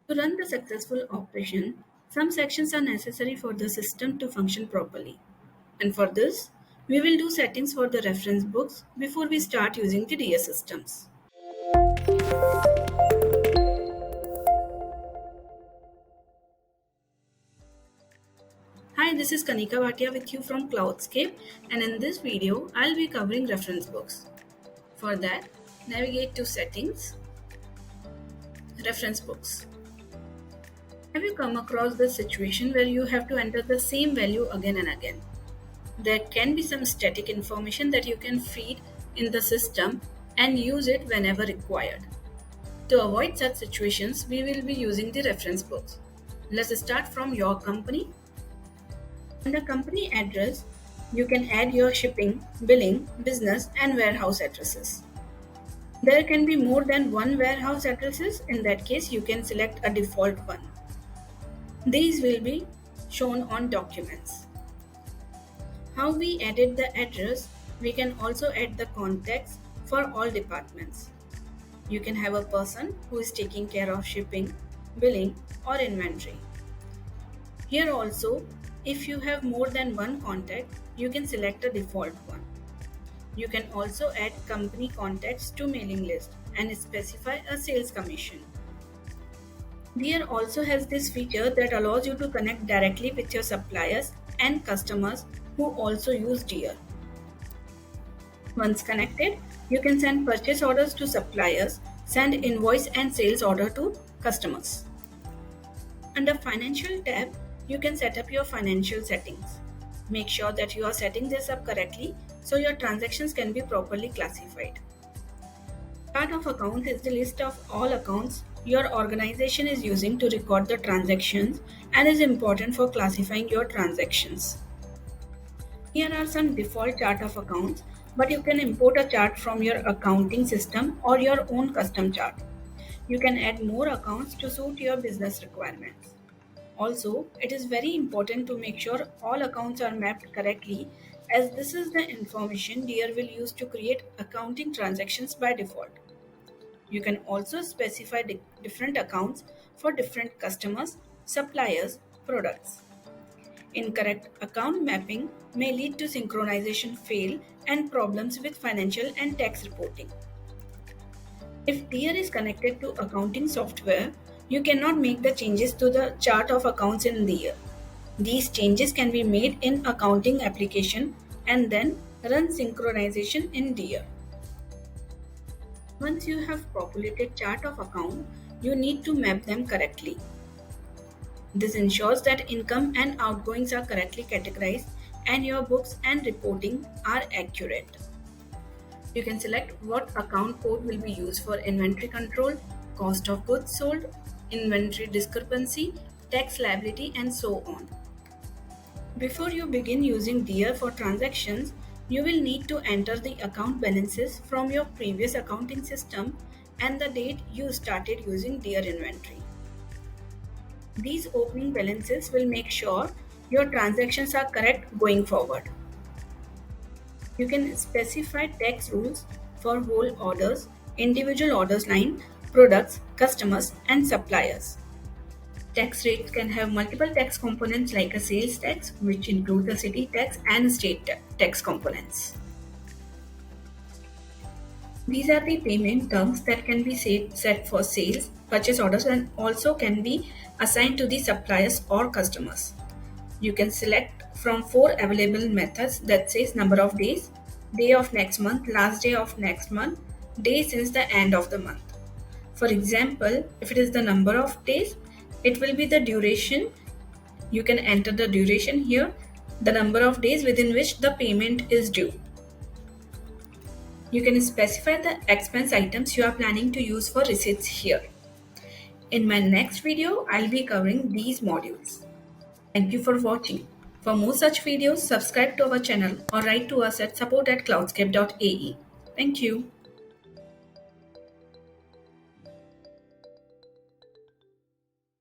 To run the successful operation, some sections are necessary for the system to function properly. And for this, we will do settings for the reference books before we start using the DA systems. Hi, this is Kanika Bhatia with you from Cloudscape, and in this video, I'll be covering reference books. For that, navigate to Settings, Reference Books. Have you come across this situation where you have to enter the same value again and again? There can be some static information that you can feed in the system and use it whenever required. To avoid such situations, we will be using the reference books. Let's start from your company. In the company address, you can add your shipping, billing, business, and warehouse addresses. There can be more than one warehouse addresses. In that case, you can select a default one. These will be shown on documents. How we added the address, we can also add the contacts for all departments. You can have a person who is taking care of shipping, billing, or inventory. Here also, if you have more than one contact, you can select a default one. You can also add company contacts to mailing list and specify a sales commission. Dear also has this feature that allows you to connect directly with your suppliers and customers who also use Dear. Once connected, you can send purchase orders to suppliers, send invoice and sales order to customers. Under Financial tab, you can set up your financial settings. Make sure that you are setting this up correctly so your transactions can be properly classified. Chart of accounts is the list of all accounts your organization is using to record the transactions and is important for classifying your transactions. Here are some default chart of accounts, but you can import a chart from your accounting system or your own custom chart. You can add more accounts to suit your business requirements. Also, it is very important to make sure all accounts are mapped correctly, as this is the information Dear will use to create accounting transactions by default. You can also specify different accounts for different customers, suppliers, products. Incorrect account mapping may lead to synchronization fail and problems with financial and tax reporting. If Dear is connected to accounting software, you cannot make the changes to the chart of accounts in Dear. These changes can be made in accounting application and then run synchronization in Dear. Once you have populated chart of account, you need to map them correctly. This ensures that income and outgoings are correctly categorized and your books and reporting are accurate. You can select what account code will be used for inventory control, cost of goods sold, inventory discrepancy, tax liability, and so on. Before you begin using Dear for transactions, you will need to enter the account balances from your previous accounting system and the date you started using Dear inventory. These opening balances will make sure your transactions are correct going forward. You can specify tax rules for whole orders, individual orders line, products, customers, and suppliers. Tax rates can have multiple tax components like a sales tax, which include the city tax and state tax components. These are the payment terms that can be set for sales, purchase orders, and also can be assigned to the suppliers or customers. You can select from 4 available methods that says number of days, day of next month, last day of next month, day since the end of the month. For example, if it is the number of days, it will be the duration. You can enter the duration here, the number of days within which the payment is due. You can specify the expense items you are planning to use for receipts here. In my next video, I'll be covering these modules. Thank you for watching. For more such videos, subscribe to our channel or write to us at support@cloudscape.ae. Thank you.